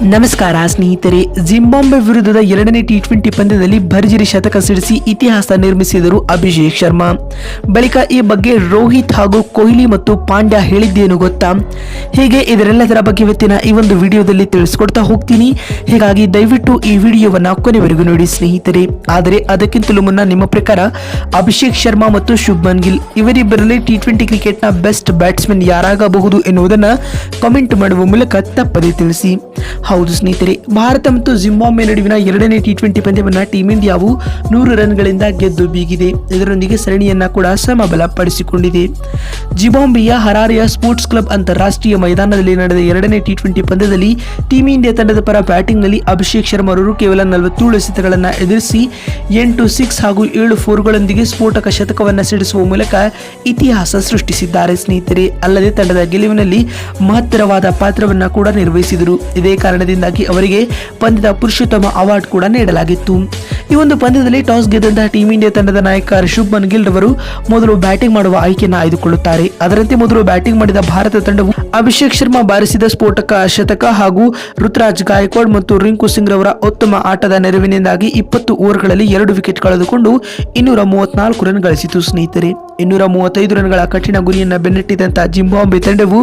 ನಮಸ್ಕಾರ ಸ್ನೇಹಿತರೆ. ಜಿಂಬಾಬ್ವೆ ವಿರುದ್ಧದ ಎರಡನೇ ಟಿ20 ಪಂದ್ಯದಲ್ಲಿ ಭರ್ಜರಿ ಶತಕ ಸಿಡಿಸಿ ಇತಿಹಾಸ ನಿರ್ಮಿಸಿದರು ಅಭಿಷೇಕ್ ಶರ್ಮಾ. ಬಳಿಕ ಈ ಬಗ್ಗೆ ರೋಹಿತ್ ಹಾಗೂ ಕೊಹ್ಲಿ ಮತ್ತು ಪಾಂಡ್ಯ ಹೇಳಿದ್ದೇನು ಗೊತ್ತಾ? ಹೀಗೆ ಇದರೆಲ್ಲದರ ಬಗ್ಗೆ ಇವತ್ತಿನ ಈ ಒಂದು ವಿಡಿಯೋದಲ್ಲಿ ತಿಳಿಸ್ಕೊಡ್ತಾ ಹೋಗ್ತೀನಿ. ಹೀಗಾಗಿ ದಯವಿಟ್ಟು ಈ ವಿಡಿಯೋವನ್ನ ಕೊನೆವರೆಗೂ ನೋಡಿ ಸ್ನೇಹಿತರೆ. ಆದರೆ ಅದಕ್ಕಿಂತಲೂ ಮುನ್ನ ನಿಮ್ಮ ಪ್ರಕಾರ ಅಭಿಷೇಕ್ ಶರ್ಮಾ ಮತ್ತು ಶುಭ್ಮನ್ ಗಿಲ್ ಇವರಿಬ್ಬರಲ್ಲಿ ಟಿ20 ಕ್ರಿಕೆಟ್ನ ಬೆಸ್ಟ್ ಬ್ಯಾಟ್ಸ್ಮನ್ ಯಾರಾಗಬಹುದು ಎನ್ನುವುದನ್ನು ಕಾಮೆಂಟ್ ಮಾಡುವ ಮೂಲಕ ತಪ್ಪದೇ ತಿಳಿಸಿ. ಹೌದು ಸ್ನೇಹಿತರೆ, ಭಾರತ ಮತ್ತು ಜಿಂಬಾಬ್ವೆ ನಡುವಿನ ಎರಡನೇ ಟಿ20 ಪಂದ್ಯವನ್ನು ಟೀಂ ಇಂಡಿಯಾವು 100 ರನ್ಗಳಿಂದ ಗೆದ್ದು ಬೀಗಿದೆ. ಇದರೊಂದಿಗೆ ಸರಣಿಯನ್ನ ಕೂಡ ಸಮಬಲಪಡಿಸಿಕೊಂಡಿದೆ. ಜಿಂಬಾಬ್ವೆಯ ಹರಾರೆಯ ಸ್ಪೋರ್ಟ್ಸ್ ಕ್ಲಬ್ ಅಂತಾರಾಷ್ಟ್ರೀಯ ಮೈದಾನದಲ್ಲಿ ನಡೆದ ಎರಡನೇ ಟಿ20 ಪಂದ್ಯದಲ್ಲಿ ಟೀಂ ಇಂಡಿಯಾ ತಂಡದ ಪರ ಬ್ಯಾಟಿಂಗ್ನಲ್ಲಿ ಅಭಿಷೇಕ್ ಶರ್ಮಾ ಅವರು ಕೇವಲ 47 ಎಸೆತಗಳನ್ನು ಎದುರಿಸಿ 8 6 ಹಾಗೂ 7 4ಗಳೊಂದಿಗೆ ಸ್ಫೋಟಕ ಶತಕವನ್ನು ಸಿಡಿಸುವ ಮೂಲಕ ಇತಿಹಾಸ ಸೃಷ್ಟಿಸಿದ್ದಾರೆ ಸ್ನೇಹಿತರೆ. ಅಲ್ಲದೆ ತಂಡದ ಗೆಲುವಿನಲ್ಲಿ ಮಹತ್ತರವಾದ ಪಾತ್ರವನ್ನು ಕೂಡ ನಿರ್ವಹಿಸಿದರು. ಇದೇ ಕಾರಣದಿಂದಾಗಿ ಅವರಿಗೆ ಪಂದ್ಯದ ಪುರುಷೋತ್ತಮ ಅವಾರ್ಡ್ ಕೂಡ ನೀಡಲಾಗಿತ್ತು. ಈ ಒಂದು ಪಂದ್ಯದಲ್ಲಿ ಟಾಸ್ ಗೆದ್ದಂತಹ ಟೀಂ ಇಂಡಿಯಾ ತಂಡದ ನಾಯಕ ಶುಭ್ಮನ್ ಗಿಲ್ ರವರು ಮೊದಲು ಬ್ಯಾಟಿಂಗ್ ಮಾಡುವ ಆಯ್ಕೆಯನ್ನು ಆಯ್ದುಕೊಳ್ಳುತ್ತಾರೆ. ಅದರಂತೆ ಮೊದಲು ಬ್ಯಾಟಿಂಗ್ ಮಾಡಿದ ಭಾರತ ತಂಡವು ಅಭಿಷೇಕ್ ಶರ್ಮಾ ಬಾರಿಸಿದ ಸ್ಫೋಟಕ ಶತಕ ಹಾಗೂ ಋತುರಾಜ್ ಗಾಯಕ್ವಾಡ್ ಮತ್ತು ರಿಂಕು ಸಿಂಗ್ ರವರ ಉತ್ತಮ ಆಟದ ನೆರವಿನಿಂದಾಗಿ 20 ಓವರ್ಗಳಲ್ಲಿ 2 ವಿಕೆಟ್ ಕಳೆದುಕೊಂಡು 234 ರನ್ ಗಳಿಸಿತು ಸ್ನೇಹಿತರೆ. 235 ರನ್ಗಳ ಕಠಿಣ ಗುರಿಯನ್ನು ಬೆನ್ನಟ್ಟಿದಂತಹ ಜಿಂಬಾಬ್ವೆ ತಂಡವು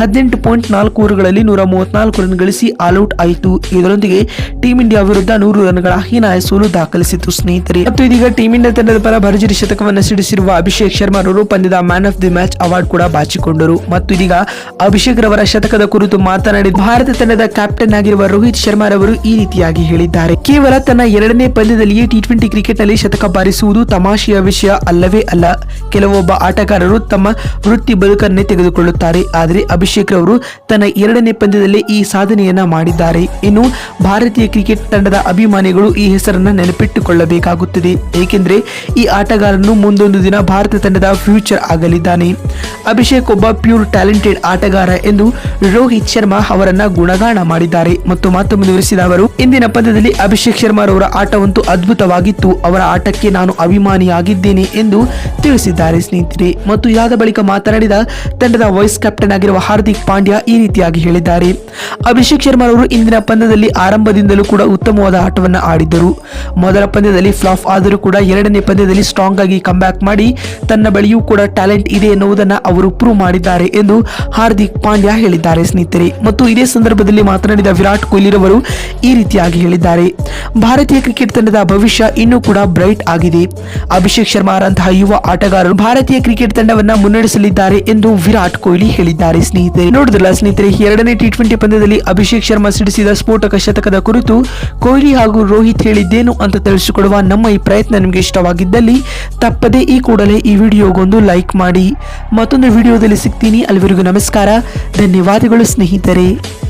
18.4 ಓವರ್ಗಳಲ್ಲಿ 134 ರನ್ ಗಳಿಸಿ ಆಲ್ಔಟ್ ಆಯಿತು. ಇದರೊಂದಿಗೆ ಟೀಂ ಇಂಡಿಯಾ ವಿರುದ್ಧ 100 ರನ್ಗಳ ಹೀನಾಯ ಸೋಲು ದಾಖಲಿಸಿತು ಸ್ನೇಹಿತರೆ. ಮತ್ತು ಇದೀಗ ಟೀಂ ಇಂಡಿಯಾ ತಂಡದ ಪರ ಭರ್ಜರಿ ಶತಕವನ್ನು ಸಿಡಿಸಿರುವ ಅಭಿಷೇಕ್ ಶರ್ಮಾ ಅವರು ಪಂದ್ಯದ man of the match award ಕೂಡ ಬಾಚಿಕೊಂಡರು. ಮತ್ತು ಇದೀಗ ಅಭಿಷೇಕ್ ರವರ ಶತಕದ ಕುರಿತು ಮಾತನಾಡಿದ ಭಾರತ ತಂಡದ ಕ್ಯಾಪ್ಟನ್ ಆಗಿರುವ ರೋಹಿತ್ ಶರ್ಮಾ ರವರು ಈ ರೀತಿಯಾಗಿ ಹೇಳಿದ್ದಾರೆ. ಕೇವಲ ತನ್ನ ಎರಡನೇ ಪಂದ್ಯದಲ್ಲಿಯೇ ಟಿ20 ಕ್ರಿಕೆಟ್ ನಲ್ಲಿ ಶತಕ ಬಾರಿಸುವುದು ತಮಾಷೆಯ ವಿಷಯ ಅಲ್ಲವೇ ಅಲ್ಲ. ಕೆಲವೊಬ್ಬ ಆಟಗಾರರು ತಮ್ಮ ವೃತ್ತಿ ಬದುಕನ್ನೇ ತೆಗೆದುಕೊಳ್ಳುತ್ತಾರೆ. ಆದರೆ ಅಭಿಷೇಕ್ ರವರು ತನ್ನ ಎರಡನೇ ಪಂದ್ಯದಲ್ಲಿ ಈ ಸಾಧನೆಯನ್ನ ಮಾಡಿದ್ದಾರೆ. ಇನ್ನು ಭಾರತೀಯ ಕ್ರಿಕೆಟ್ ತಂಡದ ಅಭಿಮಾನಿಗಳು ಈ ಹೆಸರನ್ನ ನೆನಪಿಟ್ಟುಕೊಳ್ಳಬೇಕಾಗುತ್ತದೆ. ಏಕೆಂದರೆ ಈ ಆಟಗಾರನು ಮುಂದೊಂದು ದಿನ ಭಾರತ ತಂಡದ ಫ್ಯೂಚರ್ ಆಗಲಿದ್ದಾನೆ. ಅಭಿಷೇಕ್ ಒಬ್ಬ ಪ್ಯೂರ್ ಟ್ಯಾಲೆಂಟೆಡ್ ಆಟಗಾರ ಎಂದು ರೋಹಿತ್ ಶರ್ಮಾ ಅವರನ್ನ ಗುಣಗಾನ ಮಾಡಿದ್ದಾರೆ. ಮತ್ತು ಮಾತು ಮುಂದುವರಿಸಿದ ಅವರು, ಇಂದಿನ ಪಂದ್ಯದಲ್ಲಿ ಅಭಿಷೇಕ್ ಶರ್ಮಾ ಅವರ ಆಟವಂತೂ ಅದ್ಭುತವಾಗಿತ್ತು. ಅವರ ಆಟಕ್ಕೆ ನಾನು ಅಭಿಮಾನಿಯಾಗಿದ್ದೇನೆ ಎಂದು ತಿಳಿಸಿದ್ದಾರೆ ಸ್ನೇಹಿತರೆ. ಮತ್ತು ಇದಾದ ಬಳಿಕ ಮಾತನಾಡಿದ ತಂಡದ ವೈಸ್ ಕ್ಯಾಪ್ಟನ್ ಆಗಿರುವ ಹಾರ್ದಿಕ್ ಪಾಂಡ್ಯ ಈ ರೀತಿಯಾಗಿ ಹೇಳಿದ್ದಾರೆ. ಅಭಿಷೇಕ್ ಶರ್ಮಾ ಅವರು ಇಂದಿನ ಪಂದ್ಯದಲ್ಲಿ ಆರಂಭದಿಂದಲೂ ಕೂಡ ಉತ್ತಮವಾದ ಆಟವನ್ನು ಆಡಿದ್ದರು. ಮೊದಲ ಪಂದ್ಯದಲ್ಲಿ ಫ್ಲಾಪ್ ಆದರೂ ಕೂಡ ಎರಡನೇ ಪಂದ್ಯದಲ್ಲಿ ಸ್ಟ್ರಾಂಗ್ ಆಗಿ ಕಂಬ್ಯಾಕ್ ಮಾಡಿ ತನ್ನ ಬಳಿಯೂ ಕೂಡ ಟ್ಯಾಲೆಂಟ್ ಇದೆ ಎನ್ನುವುದನ್ನು ಅವರು ಪ್ರೂವ್ ಮಾಡಿದ್ದಾರೆ ಎಂದು ಹಾರ್ದಿಕ್ ಪಾಂಡ್ಯ ಹೇಳಿದ್ದಾರೆ ಸ್ನೇಹಿತರೆ. ಮತ್ತು ಇದೇ ಸಂದರ್ಭದಲ್ಲಿ ಮಾತನಾಡಿದ ವಿರಾಟ್ ಕೊಹ್ಲಿ ರವರು ಈ ರೀತಿಯಾಗಿ ಹೇಳಿದ್ದಾರೆ. ಭಾರತೀಯ ಕ್ರಿಕೆಟ್ ತಂಡದ ಭವಿಷ್ಯ ಇನ್ನೂ ಕೂಡ ಬ್ರೈಟ್ ಆಗಿದೆ. ಅಭಿಷೇಕ್ ಶರ್ಮಾ ರಂತಹ ಯುವ ಆಟಗಾರರು ಭಾರತೀಯ ಕ್ರಿಕೆಟ್ ತಂಡವನ್ನ ಮುನ್ನಡೆಸಲಿದ್ದಾರೆ ಎಂದು ವಿರಾಟ್ ಕೊಹ್ಲಿ ಹೇಳಿದ್ದಾರೆ ಸ್ನೇಹಿತರೆ. ನೋಡಿದ್ರಲ್ಲ ಸ್ನೇಹಿತರೆ, ಎರಡನೇ ಟಿ20 ಪಂದ್ಯದಲ್ಲಿ ಅಭಿಷೇಕ್ ಶರ್ಮಾ ಸಿಡಿಸಿದ ಸ್ಫೋಟಕ ಶತಕದ ಕುರಿತು ಕೊಹ್ಲಿ ಹಾಗೂ ರೋಹಿತ್ ಹೇಳಿದ್ದೇನು ಅಂತ ತಿಳಿಸಿಕೊಡುವ ನಮ್ಮ ಈ ಪ್ರಯತ್ನ ನಿಮಗೆ ಇಷ್ಟವಾಗಿದ್ದಲ್ಲಿ ತಪ್ಪದೇ ಈ ಕೂಡಲೇ ಈ ವಿಡಿಯೋಗೊಂದು ಲೈಕ್ ಮಾಡಿ. ಮತ್ತೊಂದು ವಿಡಿಯೋದಲ್ಲಿ ಸಿಗ್ತೀನಿ. ಅಲ್ಲಿವರೆಗೂ ನಮಸ್ಕಾರ, ಧನ್ಯವಾದಗಳು ಸ್ನೇಹಿತರೆ.